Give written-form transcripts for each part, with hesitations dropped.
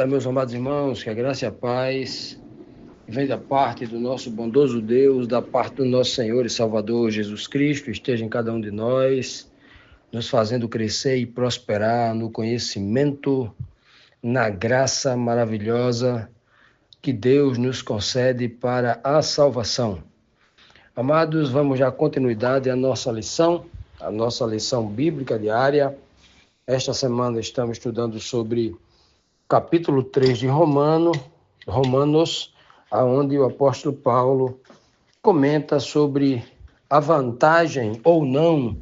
dia, meus amados irmãos, que a graça e a paz vem da parte do nosso bondoso Deus, da parte do nosso Senhor e Salvador Jesus Cristo, esteja em cada um de nós, nos fazendo crescer e prosperar no conhecimento, na graça maravilhosa que Deus nos concede para a salvação. Amados, vamos dar continuidade à nossa lição bíblica diária. Esta semana estamos estudando sobre capítulo 3 de Romanos, onde o apóstolo Paulo comenta sobre a vantagem ou não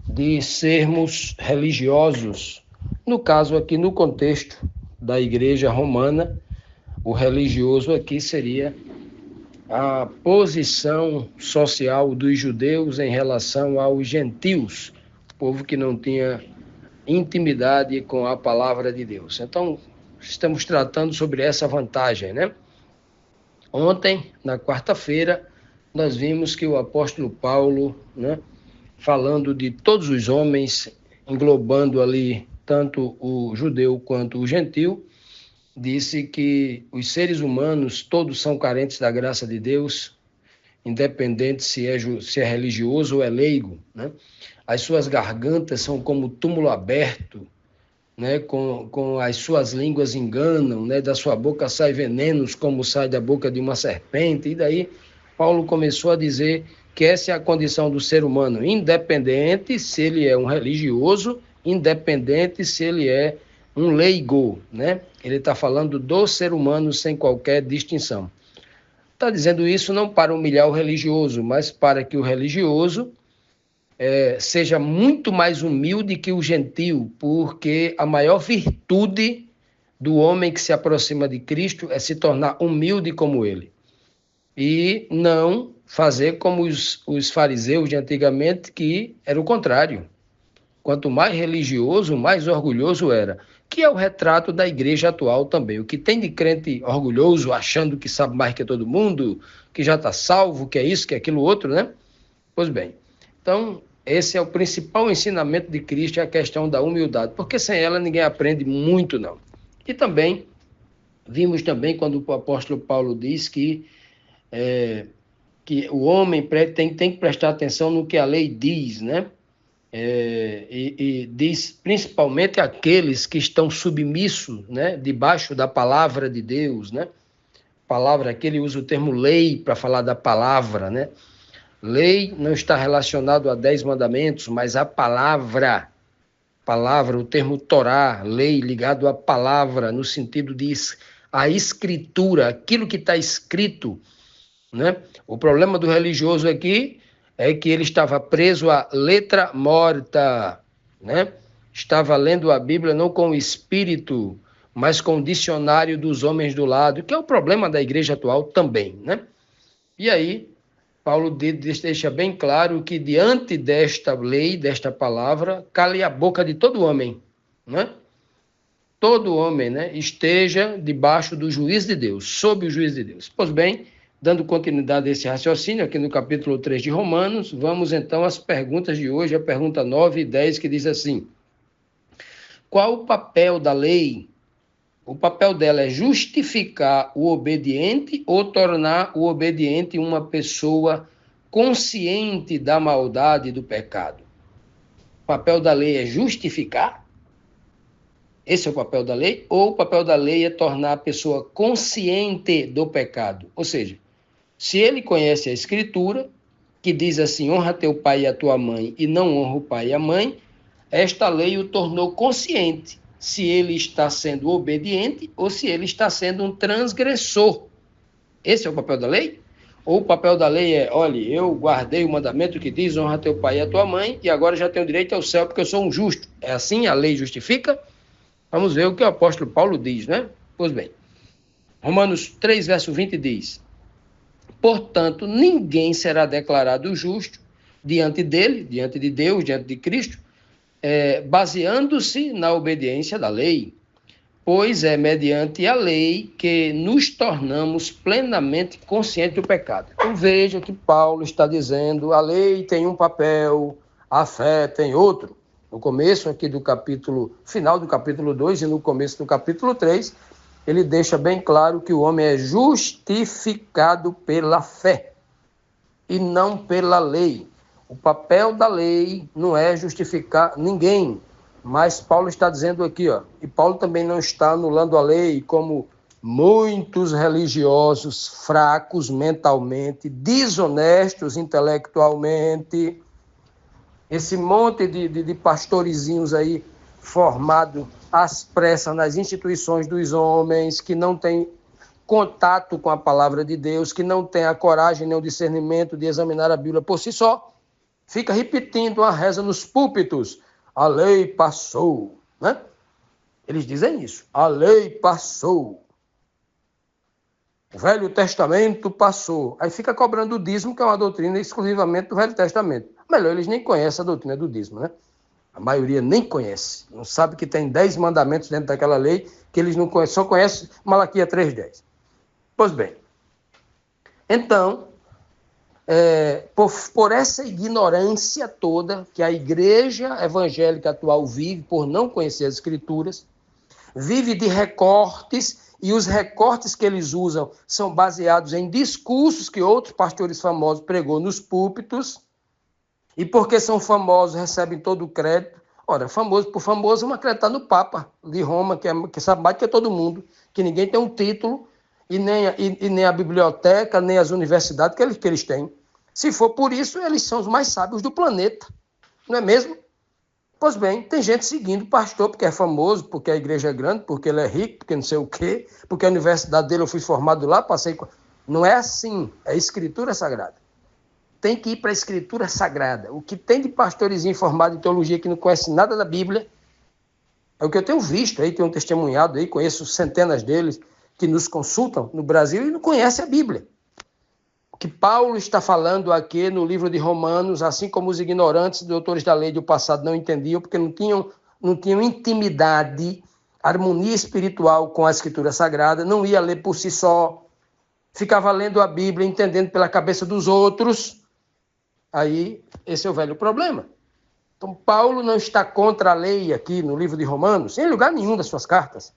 de sermos religiosos. No caso aqui, no contexto da igreja romana, o religioso aqui seria a posição social dos judeus em relação aos gentios, povo que não tinha intimidade com a palavra de Deus. Então, estamos tratando sobre essa vantagem, né? Ontem, na quarta-feira, nós vimos que o apóstolo Paulo, né, falando de todos os homens, englobando ali tanto o judeu quanto o gentil, disse que os seres humanos todos são carentes da graça de Deus, independente se é religioso ou é leigo, né? As suas gargantas são como túmulo aberto, né? Com as suas línguas enganam, né? Da sua boca sai venenos como sai da boca de uma serpente. E daí Paulo começou a dizer que essa é a condição do ser humano, independente se ele é um religioso, independente se ele é um leigo, né? Ele está falando do ser humano sem qualquer distinção. Está dizendo isso não para humilhar o religioso, mas para que o religioso seja muito mais humilde que o gentil, porque a maior virtude do homem que se aproxima de Cristo é se tornar humilde como ele. E não fazer como os fariseus de antigamente, que era o contrário. Quanto mais religioso, mais orgulhoso era. Que é o retrato da igreja atual também. O que tem de crente orgulhoso, achando que sabe mais que todo mundo, que já está salvo, que é isso, que é aquilo outro, né? Pois bem, então esse é o principal ensinamento de Cristo, é a questão da humildade, porque sem ela ninguém aprende muito, não. E também, vimos também quando o apóstolo Paulo diz que o homem tem que prestar atenção no que a lei diz, né? E diz principalmente aqueles que estão submissos, né, debaixo da palavra de Deus, né? Palavra, aqui ele usa o termo lei para falar da palavra, né? Lei não está relacionado a 10 mandamentos, mas a palavra, o termo Torá, lei ligado à palavra, no sentido de a escritura, aquilo que está escrito, né? O problema do religioso aqui é que ele estava preso à letra morta, né? Estava lendo a Bíblia não com o espírito, mas com o dicionário dos homens do lado, que é o problema da igreja atual também, né? E aí, Paulo deixa bem claro que diante desta lei, desta palavra, cale a boca de todo homem, né? Todo homem, né, esteja debaixo do juízo de Deus, sob o juízo de Deus. Pois bem, dando continuidade a esse raciocínio, aqui no capítulo 3 de Romanos, vamos então às perguntas de hoje, a pergunta 9 e 10, que diz assim: qual o papel da lei? O papel dela é justificar o obediente ou tornar o obediente uma pessoa consciente da maldade e do pecado? O papel da lei é justificar? Esse é o papel da lei? Ou o papel da lei é tornar a pessoa consciente do pecado? Ou seja, se ele conhece a Escritura, que diz assim, honra teu pai e a tua mãe, e não honra o pai e a mãe, esta lei o tornou consciente se ele está sendo obediente ou se ele está sendo um transgressor. Esse é o papel da lei? Ou o papel da lei é, olha, eu guardei o mandamento que diz honra teu pai e a tua mãe, e agora já tenho direito ao céu porque eu sou um justo. É assim? A lei justifica? Vamos ver o que o apóstolo Paulo diz, né? Pois bem, Romanos 3, verso 20 diz: portanto, ninguém será declarado justo diante dele, diante de Deus, diante de Cristo, baseando-se na obediência da lei, pois é mediante a lei que nos tornamos plenamente conscientes do pecado. Então veja que Paulo está dizendo, a lei tem um papel, a fé tem outro. No começo aqui do capítulo, final do capítulo 2 e no começo do capítulo 3, ele deixa bem claro que o homem é justificado pela fé e não pela lei. O papel da lei não é justificar ninguém, mas Paulo está dizendo aqui, e Paulo também não está anulando a lei, como muitos religiosos fracos mentalmente, desonestos intelectualmente, esse monte de pastorizinhos aí formado às pressas nas instituições dos homens, que não tem contato com a palavra de Deus, que não tem a coragem nem o discernimento de examinar a Bíblia por si só, fica repetindo a reza nos púlpitos. A lei passou, né? Eles dizem isso. A lei passou. O Velho Testamento passou. Aí fica cobrando o dízimo, que é uma doutrina exclusivamente do Velho Testamento. Melhor, eles nem conhecem a doutrina do dízimo, né? A maioria nem conhece. Não sabe que tem 10 mandamentos dentro daquela lei, que eles não conhecem, só conhecem Malaquias 3:10. Pois bem, então, por essa ignorância toda que a igreja evangélica atual vive, por não conhecer as Escrituras, vive de recortes, e os recortes que eles usam são baseados em discursos que outros pastores famosos pregou nos púlpitos, e porque são famosos, recebem todo o crédito. Ora, famoso por famoso, vamos acreditar no Papa de Roma, que sabe mais do que todo mundo, que ninguém tem um título, e nem a biblioteca, nem as universidades que eles têm. Se for por isso, eles são os mais sábios do planeta, não é mesmo? Pois bem, tem gente seguindo o pastor porque é famoso, porque a igreja é grande, porque ele é rico, porque não sei o quê, porque a universidade dele eu fui formado lá, passei... Não é assim, é Escritura Sagrada. Tem que ir para a Escritura Sagrada. O que tem de pastorzinho formado em teologia que não conhece nada da Bíblia, é o que eu tenho visto aí, tenho testemunhado aí, conheço centenas deles que nos consultam no Brasil e não conhecem a Bíblia. O que Paulo está falando aqui no livro de Romanos, assim como os ignorantes, doutores da lei do passado não entendiam, porque não tinham intimidade, harmonia espiritual com a Escritura Sagrada, não ia ler por si só, ficava lendo a Bíblia, entendendo pela cabeça dos outros. Aí, esse é o velho problema. Então, Paulo não está contra a lei aqui no livro de Romanos, em lugar nenhum das suas cartas.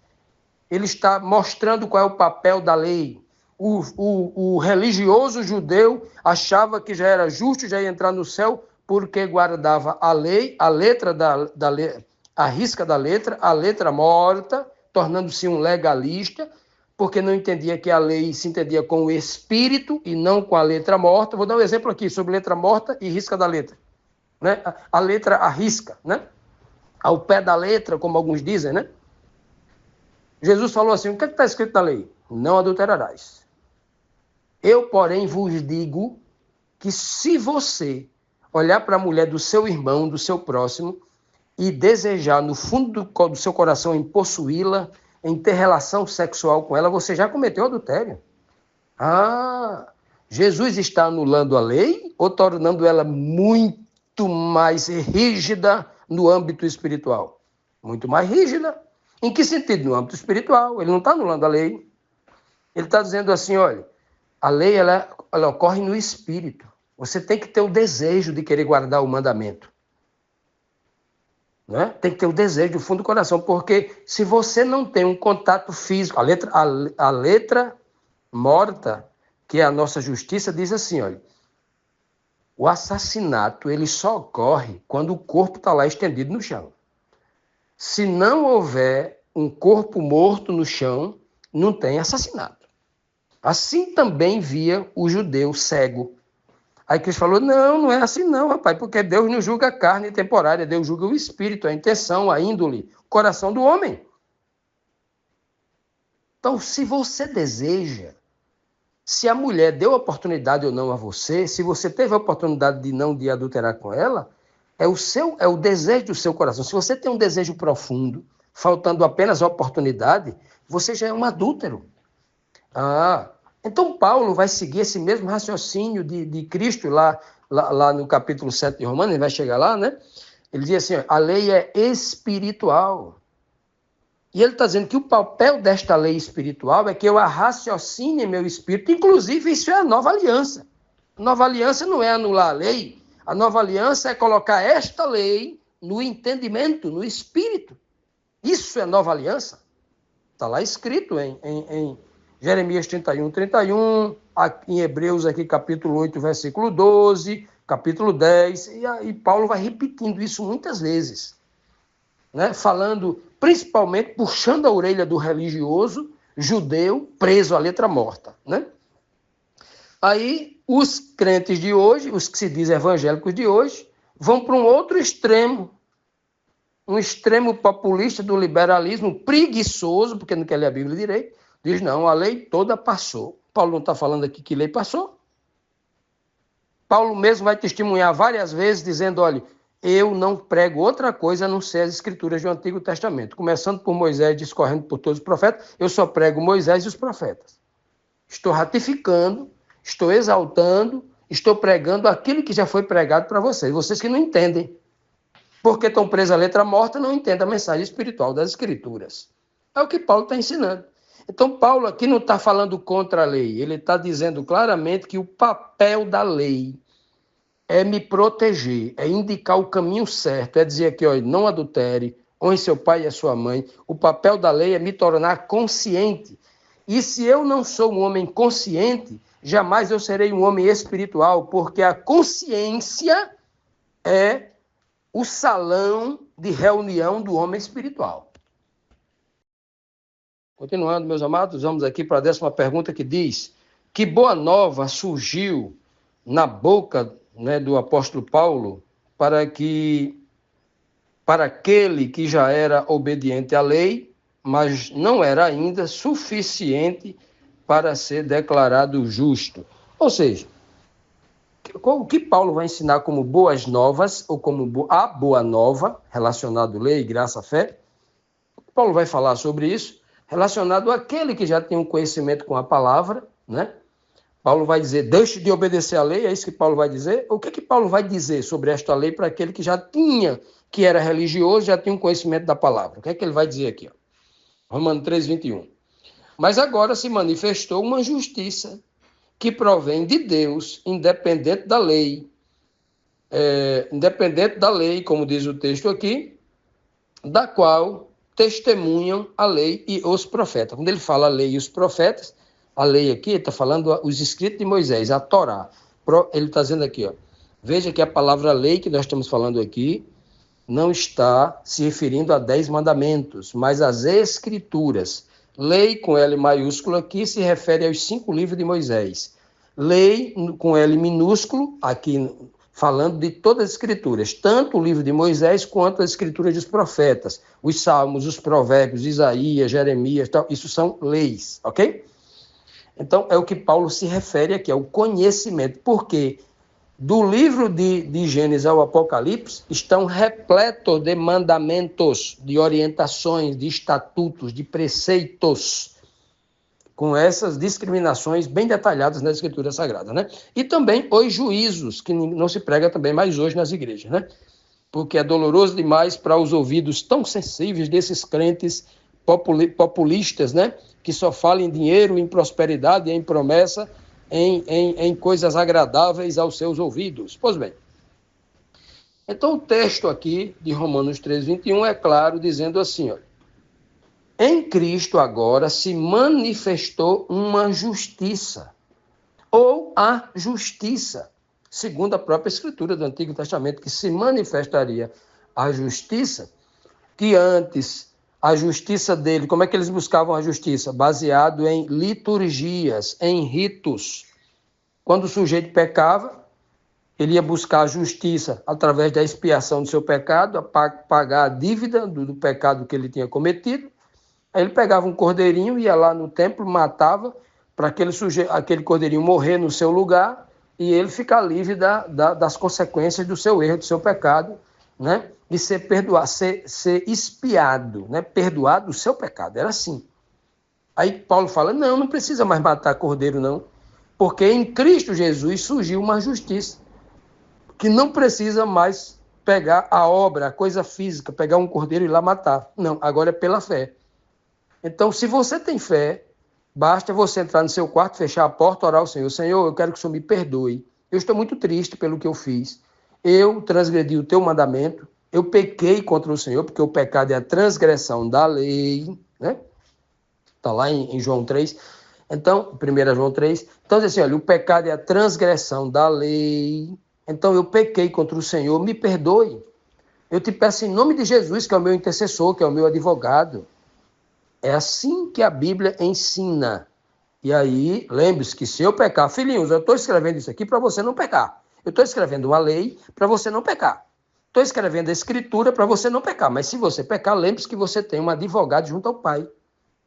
Ele está mostrando qual é o papel da lei. O religioso judeu achava que já era justo, já ia entrar no céu, porque guardava a lei, a letra da lei, a risca da letra, a letra morta, tornando-se um legalista, porque não entendia que a lei se entendia com o espírito e não com a letra morta. Vou dar um exemplo aqui sobre letra morta e risca da letra. Né? A letra, a risca, né? Ao pé da letra, como alguns dizem, né? Jesus falou assim, o que está escrito na lei? Não adulterarás. Eu, porém, vos digo que se você olhar para a mulher do seu irmão, do seu próximo, e desejar no fundo do seu coração em possuí-la, em ter relação sexual com ela, você já cometeu adultério. Ah, Jesus está anulando a lei ou tornando ela muito mais rígida no âmbito espiritual? Muito mais rígida. Em que sentido? No âmbito espiritual. Ele não está anulando a lei. Ele está dizendo assim, olha, a lei ela ocorre no espírito. Você tem que ter o desejo de querer guardar o mandamento. Né? Tem que ter o desejo do fundo do coração, porque se você não tem um contato físico, a letra morta, que é a nossa justiça, diz assim, olha, o assassinato ele só ocorre quando o corpo está lá estendido no chão. Se não houver um corpo morto no chão, não tem assassinato. Assim também via o judeu cego. Aí Cristo falou, não é assim não, rapaz, porque Deus não julga a carne temporária, Deus julga o espírito, a intenção, a índole, o coração do homem. Então, se você deseja, se a mulher deu oportunidade ou não a você, se você teve a oportunidade de adulterar com ela, é o desejo do seu coração. Se você tem um desejo profundo, faltando apenas a oportunidade, você já é um adúltero. Então Paulo vai seguir esse mesmo raciocínio de Cristo lá no capítulo 7 de Romanos, ele vai chegar lá, né? Ele diz assim, a lei é espiritual. E ele está dizendo que o papel desta lei espiritual é que eu a raciocine em meu espírito. Inclusive, isso é a nova aliança. A nova aliança não é anular a lei. A nova aliança é colocar esta lei no entendimento, no espírito. Isso é nova aliança. Está lá escrito em Jeremias 31, 31, em Hebreus aqui capítulo 8, versículo 12, capítulo 10, e Paulo vai repetindo isso muitas vezes, né? Falando, principalmente, puxando a orelha do religioso judeu preso à letra morta, né? Aí, os crentes de hoje, os que se dizem evangélicos de hoje, vão para um outro extremo, um extremo populista do liberalismo, preguiçoso, porque não quer ler a Bíblia direito, diz, não, a lei toda passou. Paulo não está falando aqui que lei passou. Paulo mesmo vai testemunhar várias vezes, dizendo, olha, eu não prego outra coisa a não ser as escrituras do Antigo Testamento. Começando por Moisés, discorrendo por todos os profetas, eu só prego Moisés e os profetas. Estou ratificando, estou exaltando, estou pregando aquilo que já foi pregado para vocês. Vocês que não entendem. Porque estão presos à letra morta, não entendem a mensagem espiritual das Escrituras. É o que Paulo está ensinando. Então, Paulo aqui não está falando contra a lei, ele está dizendo claramente que o papel da lei é me proteger, é indicar o caminho certo, é dizer aqui, ó, não adultere, honre seu pai e a sua mãe. O papel da lei é me tornar consciente. E se eu não sou um homem consciente, jamais eu serei um homem espiritual, porque a consciência é o salão de reunião do homem espiritual. Continuando, meus amados, vamos aqui para a 10ª pergunta que diz: que boa nova surgiu na boca, né, do apóstolo Paulo para aquele que já era obediente à lei, mas não era ainda suficiente para ser declarado justo? Ou seja, o que Paulo vai ensinar como boas novas, ou como a boa nova, relacionado à lei, graça, fé? Paulo vai falar sobre isso, relacionado àquele que já tem um conhecimento com a palavra, né? Paulo vai dizer, deixe de obedecer à lei, é isso que Paulo vai dizer? O que Paulo vai dizer sobre esta lei para aquele que já tinha, que era religioso, já tinha um conhecimento da palavra? O que é que ele vai dizer aqui? Romanos 3, 21. Mas agora se manifestou uma justiça que provém de Deus, independente da lei, como diz o texto aqui, da qual testemunham a lei e os profetas. Quando ele fala a lei e os profetas, a lei aqui, ele está falando os escritos de Moisés, a Torá. Ele está dizendo aqui, ó, veja que a palavra lei que nós estamos falando aqui não está se referindo a 10 mandamentos, mas às escrituras. Lei com L maiúsculo aqui se refere aos 5 livros de Moisés. Lei com L minúsculo, aqui falando de todas as escrituras, tanto o livro de Moisés quanto as escrituras dos profetas, os salmos, os provérbios, Isaías, Jeremias, tal, isso são leis, ok? Então, é o que Paulo se refere aqui, é o conhecimento, porque do livro de Gênesis ao Apocalipse estão repletos de mandamentos, de orientações, de estatutos, de preceitos, com essas discriminações bem detalhadas na Escritura Sagrada, né? E também os juízos, que não se prega também mais hoje nas igrejas, né? Porque é doloroso demais para os ouvidos tão sensíveis desses crentes populistas, né? Que só falam em dinheiro, em prosperidade, em promessa, em coisas agradáveis aos seus ouvidos. Pois bem, então o texto aqui de Romanos 3, 21 é claro, dizendo assim, olha, em Cristo agora se manifestou uma justiça, ou a justiça, segundo a própria Escritura do Antigo Testamento, que se manifestaria a justiça, que antes a justiça dele, como é que eles buscavam a justiça? Baseado em liturgias, em ritos. Quando o sujeito pecava, ele ia buscar a justiça através da expiação do seu pecado, pagar a dívida do pecado que ele tinha cometido. Aí ele pegava um cordeirinho, ia lá no templo, matava, para aquele cordeirinho morrer no seu lugar e ele ficar livre das consequências do seu erro, do seu pecado, né? E ser perdoado, ser expiado, né? Perdoado o seu pecado. Era assim. Aí Paulo fala, não precisa mais matar cordeiro, não, porque em Cristo Jesus surgiu uma justiça que não precisa mais pegar a obra, a coisa física, pegar um cordeiro e ir lá matar. Não, agora é pela fé. Então, se você tem fé, basta você entrar no seu quarto, fechar a porta, orar ao Senhor. Senhor, eu quero que o Senhor me perdoe. Eu estou muito triste pelo que eu fiz. Eu transgredi o teu mandamento. Eu pequei contra o Senhor, porque o pecado é a transgressão da lei, né? Está lá em João 3. Então, 1 João 3. Então, diz assim, olha, o pecado é a transgressão da lei. Então, eu pequei contra o Senhor, me perdoe. Eu te peço em nome de Jesus, que é o meu intercessor, que é o meu advogado. É assim que a Bíblia ensina. E aí, lembre-se que se eu pecar, filhinhos, eu estou escrevendo isso aqui para você não pecar. Eu estou escrevendo uma lei para você não pecar. Estou escrevendo a escritura para você não pecar. Mas se você pecar, lembre-se que você tem um advogado junto ao Pai.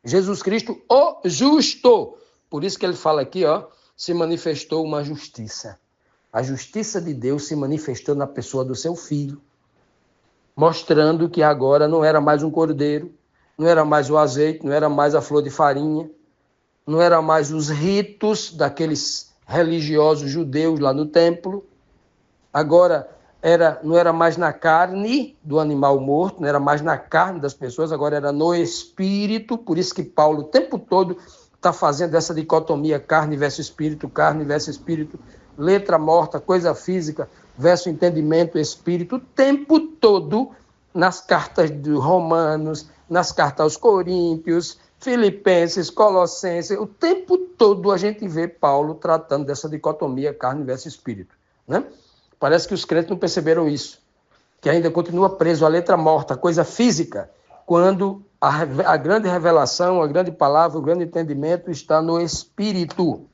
Jesus Cristo, o justo. Por isso que ele fala aqui, ó, se manifestou uma justiça. A justiça de Deus se manifestou na pessoa do seu filho, mostrando que agora não era mais um cordeiro, não era mais o azeite, não era mais a flor de farinha, não era mais os ritos daqueles religiosos judeus lá no templo. Agora não era mais na carne do animal morto, não era mais na carne das pessoas, agora era no espírito. Por isso que Paulo o tempo todo está fazendo essa dicotomia carne versus espírito, letra morta, coisa física versus entendimento, espírito, o tempo todo nas cartas de Romanos, nas cartas aos Coríntios, Filipenses, Colossenses, o tempo todo a gente vê Paulo tratando dessa dicotomia carne versus espírito, né? Parece que os crentes não perceberam isso, que ainda continua preso à letra morta, a coisa física, quando a grande revelação, a grande palavra, o grande entendimento está no espírito. O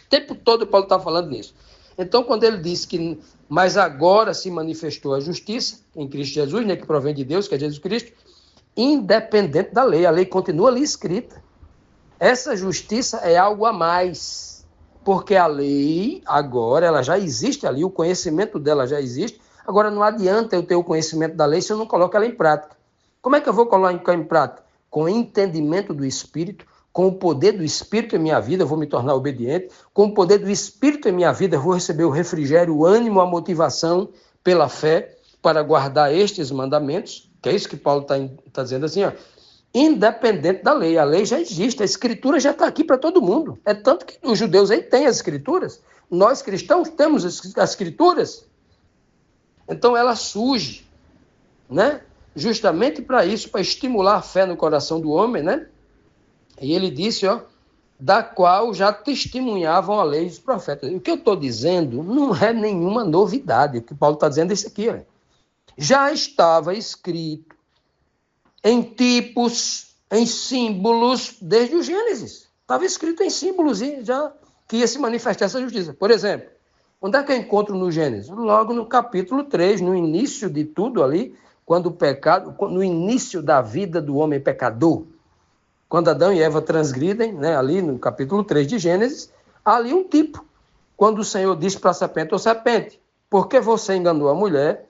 tempo todo Paulo está falando nisso. Então, quando ele diz que, mas agora se manifestou a justiça em Cristo Jesus, né, que provém de Deus, que é Jesus Cristo, independente da lei, a lei continua ali escrita. Essa justiça é algo a mais, porque a lei, agora, ela já existe ali, o conhecimento dela já existe. Agora, não adianta eu ter o conhecimento da lei se eu não coloco ela em prática. Como é que eu vou colocar em prática? Com o entendimento do Espírito, com o poder do Espírito em minha vida, eu vou me tornar obediente. Com o poder do Espírito em minha vida, eu vou receber o refrigério, o ânimo, a motivação pela fé para guardar estes mandamentos, que é isso que Paulo está dizendo assim, ó, independente da lei. A lei já existe, a escritura já está aqui para todo mundo. É tanto que os judeus aí têm as escrituras, nós cristãos temos as escrituras. Então ela surge, né? Justamente para isso, para estimular a fé no coração do homem, né? E ele disse, ó, da qual já testemunhavam a lei dos profetas. O que eu estou dizendo não é nenhuma novidade. O que Paulo está dizendo é isso aqui, ó. Já estava escrito em tipos, em símbolos, desde o Gênesis. Estava escrito em símbolos e já que ia se manifestar essa justiça. Por exemplo, onde é que eu encontro no Gênesis? Logo no capítulo 3, no início de tudo ali, quando o pecado, no início da vida do homem pecador, quando Adão e Eva transgridem, né, ali no capítulo 3 de Gênesis, há ali um tipo. Quando o Senhor diz para a serpente, ô serpente, por que você enganou a mulher?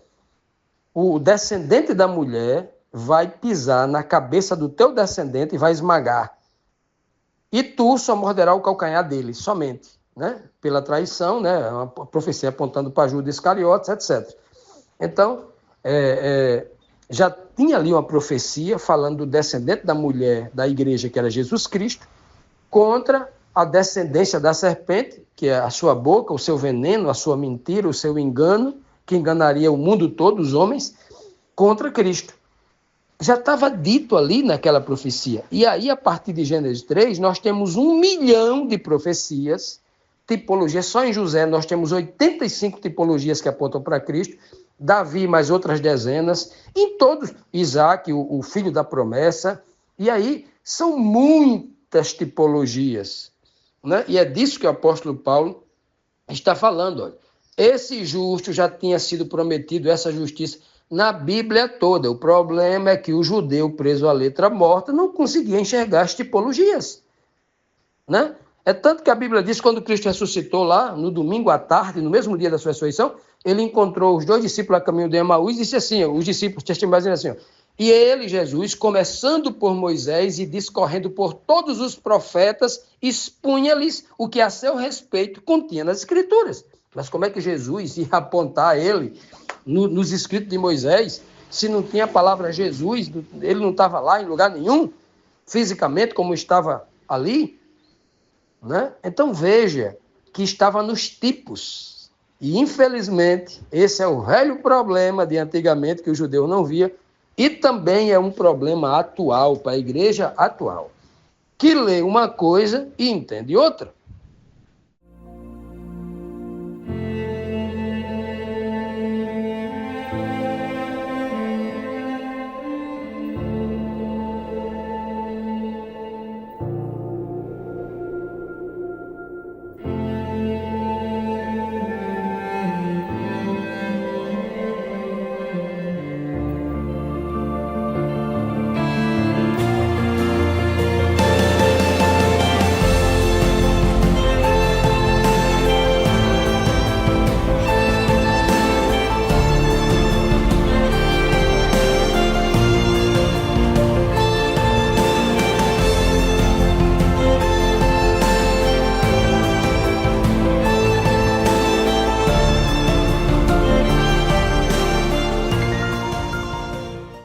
O descendente da mulher vai pisar na cabeça do teu descendente e vai esmagar. E tu só morderá o calcanhar dele, somente, né? Pela traição, né? Uma profecia apontando para Judas Iscariotes, etc. Então, já tinha ali uma profecia falando do descendente da mulher da igreja, que era Jesus Cristo, contra a descendência da serpente, que é a sua boca, o seu veneno, a sua mentira, o seu engano, que enganaria o mundo todo, os homens, contra Cristo. Já estava dito ali naquela profecia. E aí, a partir de Gênesis 3, nós temos 1 milhão de profecias, tipologias. Só em José nós temos 85 tipologias que apontam para Cristo, Davi mais outras dezenas, em todos, Isaac, o filho da promessa. E aí, são muitas tipologias, né? E é disso que o apóstolo Paulo está falando. Olha. Esse justo já tinha sido prometido, essa justiça, na Bíblia toda. O problema é que o judeu preso à letra morta não conseguia enxergar as tipologias, né? É tanto que a Bíblia diz que quando Cristo ressuscitou lá, no domingo à tarde, no mesmo dia da sua ressurreição, ele encontrou os 2 discípulos a caminho de Emaús e disse assim, os discípulos testemunham assim, e ele, Jesus, começando por Moisés e discorrendo por todos os profetas, expunha-lhes o que a seu respeito continha nas Escrituras. Mas como é que Jesus ia apontar ele nos escritos de Moisés, se não tinha a palavra Jesus, ele não estava lá em lugar nenhum, fisicamente, como estava ali, né? Então veja que estava nos tipos. E infelizmente, esse é o velho problema de antigamente que o judeu não via, e também é um problema atual, para a igreja atual. que lê uma coisa e entende outra.